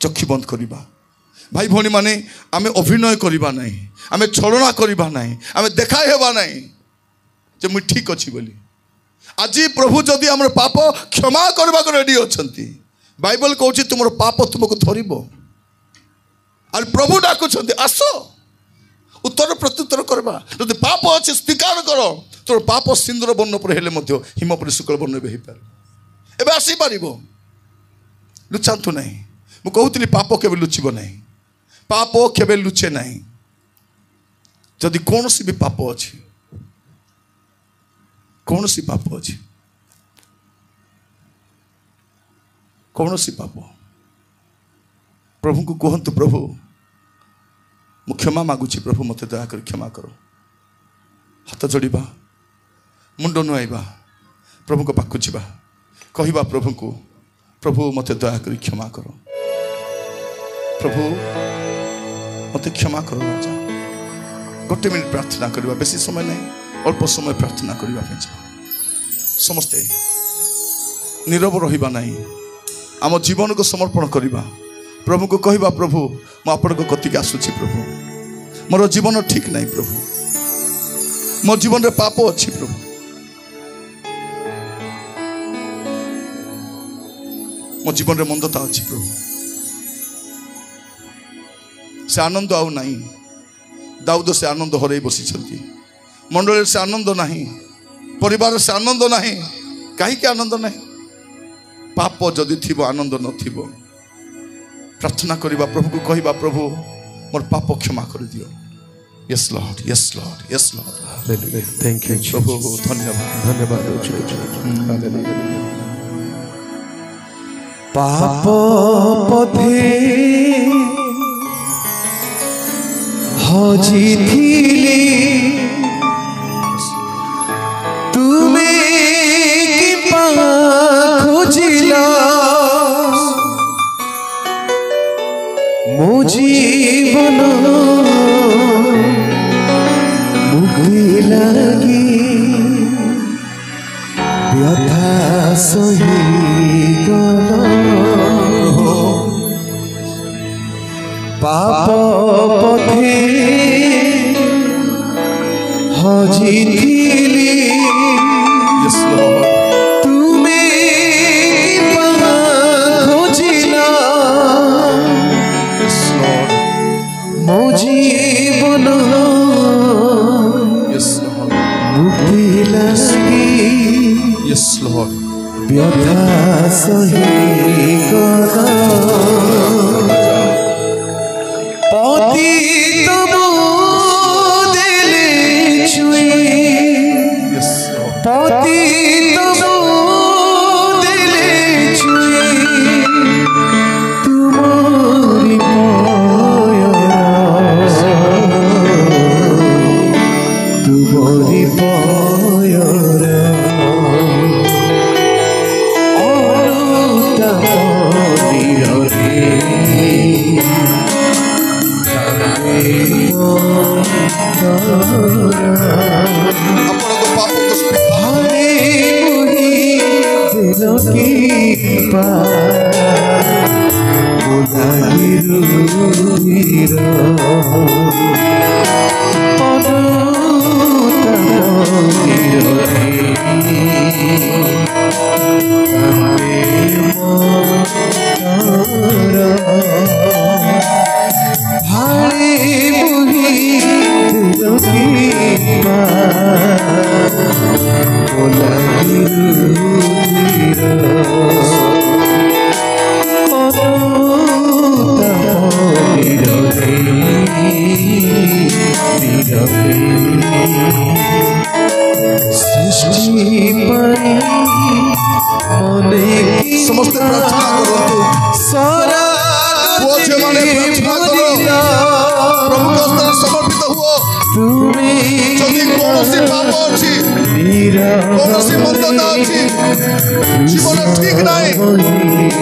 चक्षु बंद करवा भाई भौणी माने आमे अभिनय करवा नहीं आमे छलना करवा नहीं आमे देखा हेबा नहीं जे मुई ठीक अच्छी बोली आज प्रभु जदि आम पाप क्षमा करने को रेडी अच्छा बाइबल कहूँ तुम पाप तुमको धरब और प्रभु डाकुंट आस उत्तर प्रत्युत्तर करवा जब पाप अच्छे स्वीकार कर तोर पाप सिंदूर वर्ण पर हेले हिम पर शुक्ल वर्ण भी हो पार एवं आसीपर लुचातु ना मुझे कहूली पाप के लुचब ना पाप के लुचे ना जदि कौन सी भी पाप अच्छी कौन सी पाप अच्छी कौन सी पाप प्रभु को कहतु प्रभु मु क्षमा मागुची प्रभु मत दयाक क्षमा करो हाथ जोड़ा मुंड नुआइबा प्रभु को पाखु जा कहवा प्रभु को प्रभु मत दयाक क्षमा करो प्रभु मत क्षमा करो राजा गोटे मिनिट प्रार्थना करवा बेसी समय नहीं अल्प समय प्रार्थना करने समस्ते नीरव रहिबा नहीं आम जीवन को समर्पण करवा प्रभु को कहवा प्रभु मु आपण कतिक आसुची प्रभु मोर जीवन ठीक नहीं प्रभु मो जीवन रे पाप अच्छी प्रभु मो जीवन रे मंदता अच्छी प्रभु से आनंद आउ नहीं दाऊद से आनंद हरई बसी मंडल से आनंद नहीं परिवार से आनंद नहीं कहीं आनंद नहीं पाप जदि थी आनंद न प्रार्थना करवा प्रभु को कहवा प्रभु मोर पाप क्षमा कर दियो yes Lord yes Lord yes Lord thank you प्रभु धन्यवाद धन्यवाद पाप पथे हजी थिले तुमे कि खोजिला मो जीवन मुक्ति लगी व्यथा सही पाप पथे हजी थिली यस लॉर्ड तुमे खोजिला यस लॉर्ड मो जीवन यस लॉर्ड मुक्ति लगी यस लॉर्ड व्यथा सही पतित दिले छुई यस लॉर्ड पतित दिले छुई तुम्हारी तुम्हारी समस्त प्रार्थना करंतु सारा पुओ झियो माने प्रार्थना करो प्रभु को स्तर समर्पित हुओ जदि कौनसी पाप अछि कौनसी मंदता अछि जीवन ठीक नाही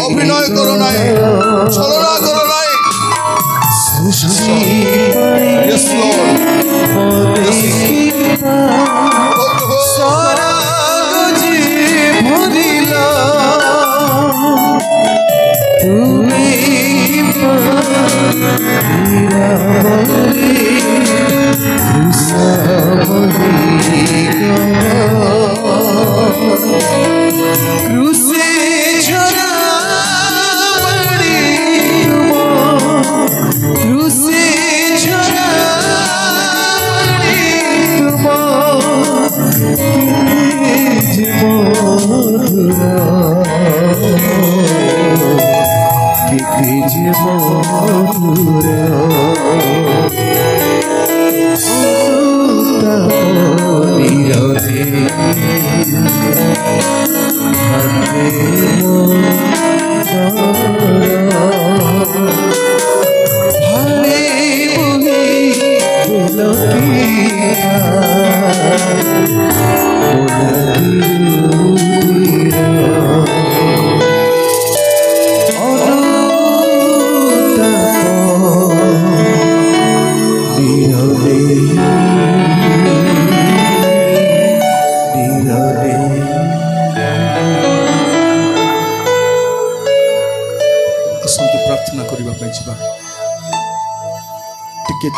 अभिनय करो नाही छलना करो नाही यस लॉर्ड सारा गजी भरिला तुम्हें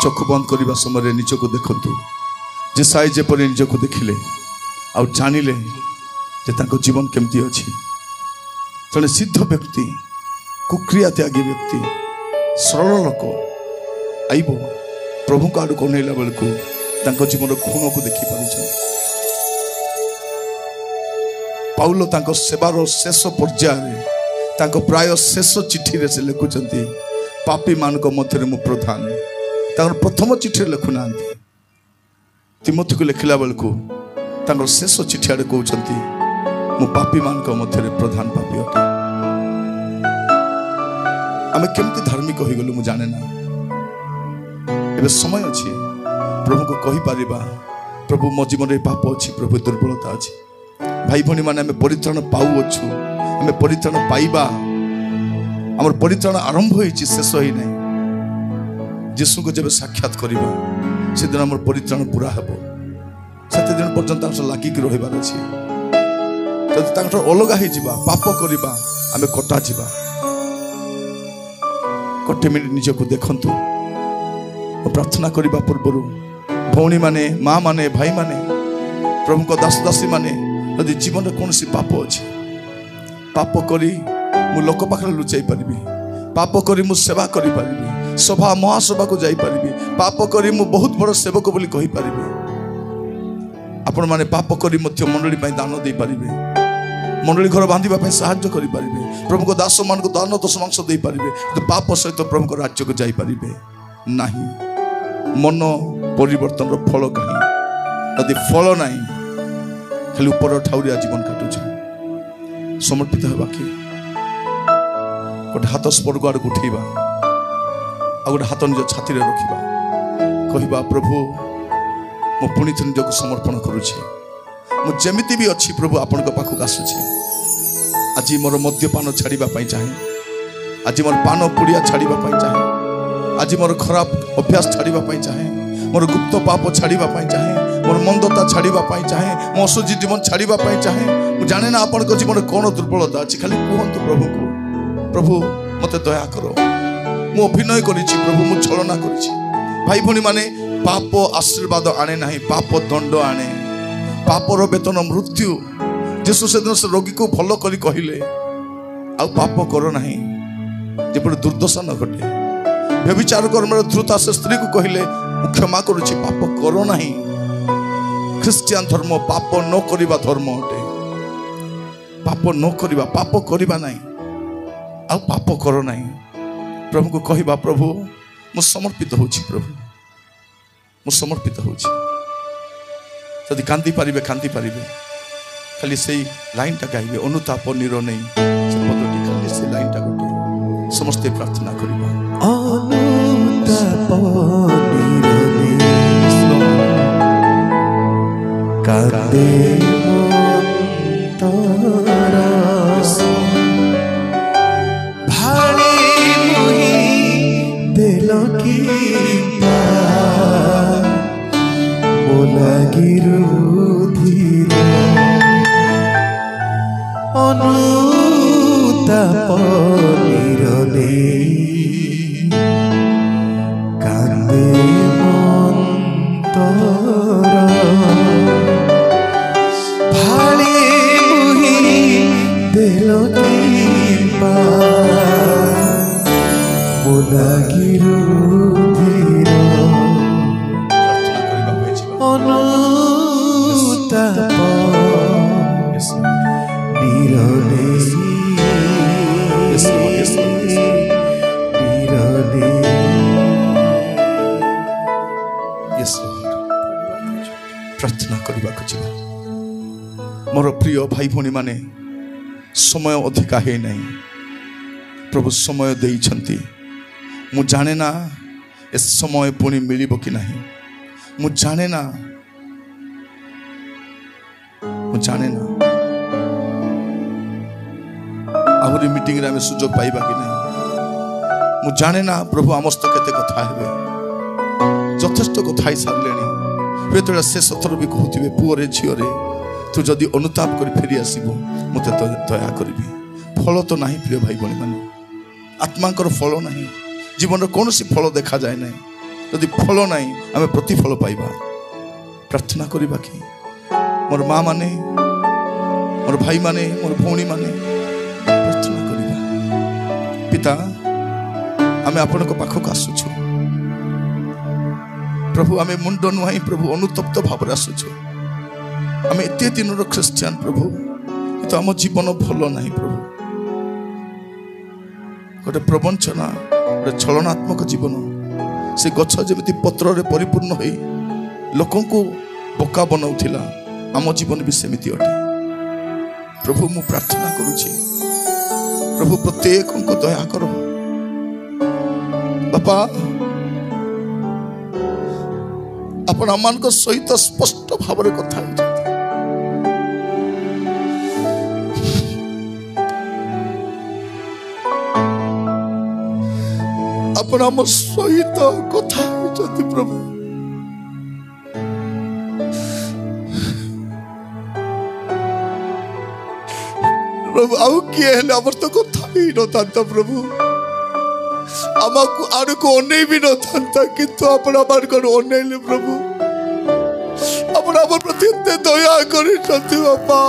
चक्षु बंद करने समय निजक देखु जेसाई जेपरी निजक देखिले आ जानिले जीवन केमती अच्छी जड़े सिद्ध व्यक्ति कुक्रिया त्यागी व्यक्ति सरल लोक आईब प्रभु को आड़ कनेला बेलू जीवन खून को देखिपार पाउल सेवार शेष पर्यायर प्राय शेष चिठी से लिखुंट पापी मान मध्य मु प्रधान प्रथम चिठी लिखुना तिमोथी को लिखला बेलू शेष चिठी आड़े कहते मु पापी मान मध्य प्रधान पापी अटे आम केमती धार्मिक हो गलु मु जाने ना एबे समय अच्छी प्रभु को कही पारिबा प्रभु मो जीवन में पाप अच्छी प्रभु दुर्बलता अच्छी भाई भणी माने आम परित्राण पाऊ अच्छु आम परित्राण पाइबा आम परित्राण आरंभ होइछि शेष होई नहीं जीशु को जब साक्षात करवा से दिन आम परित्राण पूरा हे से दिन पर्यंत लागिक रही जब अलग हो पाप करवा आम कटा जा गोटे मिनिट निजक देखु प्रार्थना करने पूर्व भौणी माने माँ माने भाई माने प्रभु को दास दासी माने यदि जीवन में कौन पाप अच्छी पाप करी मु लोक पाखे लुचाई पारि पाप करी मु सेवा करी पारि सभा महासभा को जाई पारि पाप करी मु बहुत बड़ सेवक बोली कहि पारि आपण माने पाप करी मध्य मंडली पई दान दे पारिबे मंडली घर बांधिबा पई सहायता करि पारिबे प्रभु को दास मान को दान दश मांस दे पारिबे तो पाप सहित प्रभु को राज्य को जाई पारिबे नाही मन परिवर्तन रो फल कहीं यदि फल नाही खाली ऊपर ठाउरिया जीवन काटुछ समर्पित हेबा कि गोटे हाथ स्पर्ग को आड़ उठेबा आ गोटे हाथ निज छाती रे रखिबा कहबा प्रभु मो पुणी थे निजक समर्पण करुछे मु जेमिति भी अच्छी प्रभु आपण को पाखक आसुछे आज मोर मद्यपान छाड़िबा पई चाहे आज मोर पान पुड़िया छाड़िबा पई चाहे आज मोर खराब अभ्यास छाड़िबा पई चाहे मोर गुप्त पाप छाड़िबा पई चाहे मोर मंदता छाड़िबा पई चाहे मो असुजी जीवन छाड़िबा पई चाहे मु जाने ना आपण को जीवन कोन दुर्बलता अछि खाली कहंतु प्रभु को प्रभु मते दया करो मु अभिनय करिछि प्रभु मु छलना करिछि भाई भणी माने पाप आशीर्वाद आने नहीं पाप दंड आने पापर वेतन मृत्यु जेसु से दिन से रोगी को भल करी कहिले आ पाप कर नहीं जेपरि दुर्दशा न घटे व्यभिचार कर्म द्रुता से स्त्री को कहिले क्षमा करुछि पाप कर नहीं ख्रिस्टियन धर्म पाप न करिबा धर्म अटे पाप न करिबा पाप करिबा नहीं आ पाप कर नहीं प्रभु को कहिबा प्रभु मु समर्पित होछि प्रभु मु समर्पित होछि यदि कांदी पारिबे खाली से लाइन टा गाइबे अनुताप निर नहीं से पदटी खाली से लाइन टा गोटे समस्त प्रार्थना करिबा अनुताप निर नहीं कांदे तोरा भाड़ी मुही देलो की अनुताप निरले কান্দে অন্তর ভালি মুহি দেল কৃপা মোলাগিরু ধীর অনুতাপ নিরলে प्रार्थना करने को मोर प्रिय भाई भौणी माने समय अधिका है नहीं प्रभु समय देइछंती मु जाने ना ए समय पुणी मिलिबो कि नहीं मु जाने ना आहरी मीटिंग रे आमे सुजोग पाइबा कि नहीं मु जाने ना प्रभु आमस्त केते कथा हेबे यथेष्ट कथा ही सारलेनी हुए शेष थर भी कहते पुअरे झीरे तू जदि अनुताप कर फेरी आसबू मत दया करी फल तो ना प्रिय भाई भाई मैंने आत्मा फल ना जीवन कौन सी फल देखा जाए ना जदि फल ना आम प्रतिफल पाइबा प्रार्थना करवा कि मोर माँ माने मोर भाई माने मोर भौणी माने प्रार्थना करवा पिता आम आपण पाखक आसुछु प्रभु आमे मुंड नुहाई प्रभु अनुतप्त भाव आसुछु आमे एते दिन क्रिश्चियन प्रभु तो आम जीवन भल ना प्रभु गोटे प्रवंचना गोटे छलनात्मक जीवन से गछ जमी पत्र रे परिपूर्ण हो लोक बोका बनाउथिला आम जीवन भी सेमिति अटे प्रभु मु प्रार्थना करुछि प्रभु प्रत्येक को दया करो बापा आपण आमान को सहित स्पष्ट भाव में कथा आपण आम सहित कथा प्रभु प्रभु आउ किए हेले आमर तो कथा ही न था प्रभु आमको आड़ को अने भी न था किंतु आपण आमार को अनेले प्रभु आपण आमर प्रति एते दया करी बापा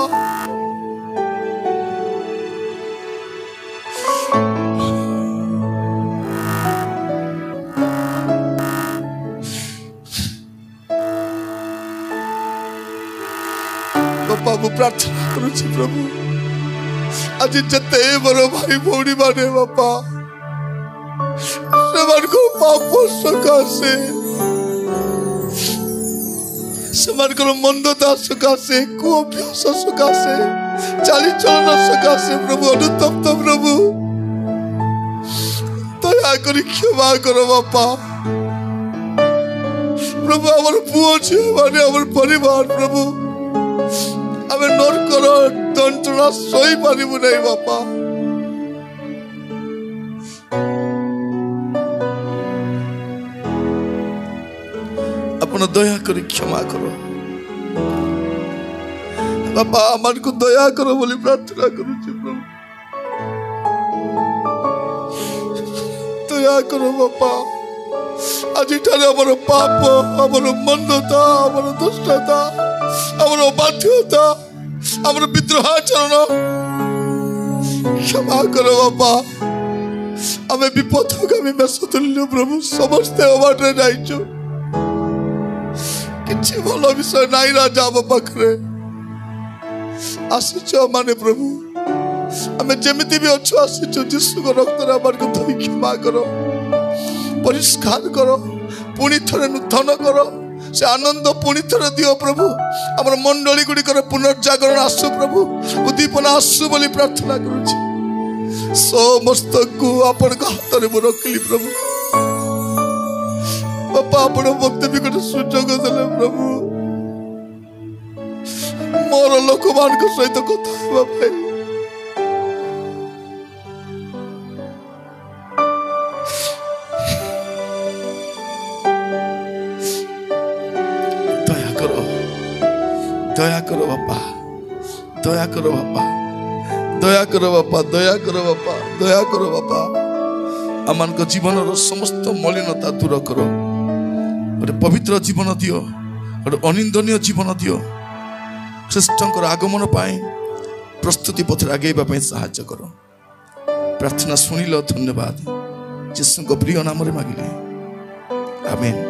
बापा मु प्रार्थना करुछि प्रभु आज जते बड़ भाई भौणी माने बापा को पाप सकाशे मंदता सकाशे कुअभ्यास सकाशे चाली चलन सकाशे प्रभु अनुतप्त प्रभु दया करी क्षमा करो बापा प्रभु आमर पुओ झियो माने आमर परिवार प्रभु आमे नरकर दंतना सही पारिबु नै बापा अपन दया करी क्षमा करो बापा मन को दया करो बोली प्रार्थना करूँ प्रभु दया करो बापा आज आमर पाप आमर मंदता आमर दुष्टता आमर अबाध्यता आमर विद्रोहाचरण क्षमा करो बापा आमे विपथगामी मेषतुल्य प्रभु समस्ते अबाटे जाइछु किछि भल विषय नाई राजा आम पाखरे आसीच माने प्रभु आमे जेमिति भी अच्छो आसीच यीशु को रक्त रे आमर को धोई क्षमा करो परिष्कार करो पुणी थरे नूतन करो से आनंद पुणी थरे दियो प्रभु आमर मंडली गुडी कर पुनर्जागरण आसु प्रभु उद्दीपना आसु बोली प्रार्थना करूछि समस्त को आपण को हाथ रे रखली प्रभु बापा आपण मत भी गोटे सुजोग देले प्रभु मोर लोक मान को सहित कथा हेबा भाई दया करो बापा दया करो बापा दया करो बापा दया करो बापा दया करो बापा आम जीवन समस्त मलिनता दूर कर गोटे पवित्र जीवन दियो गोटे अनिंदनीय जीवन दियो ख्रीष्टर आगमन पाए प्रस्तुति पथर आगे साहाय्य कर प्रार्थना शुणिल धन्यवाद जीशु प्रिय नाम मांगिले आमेन।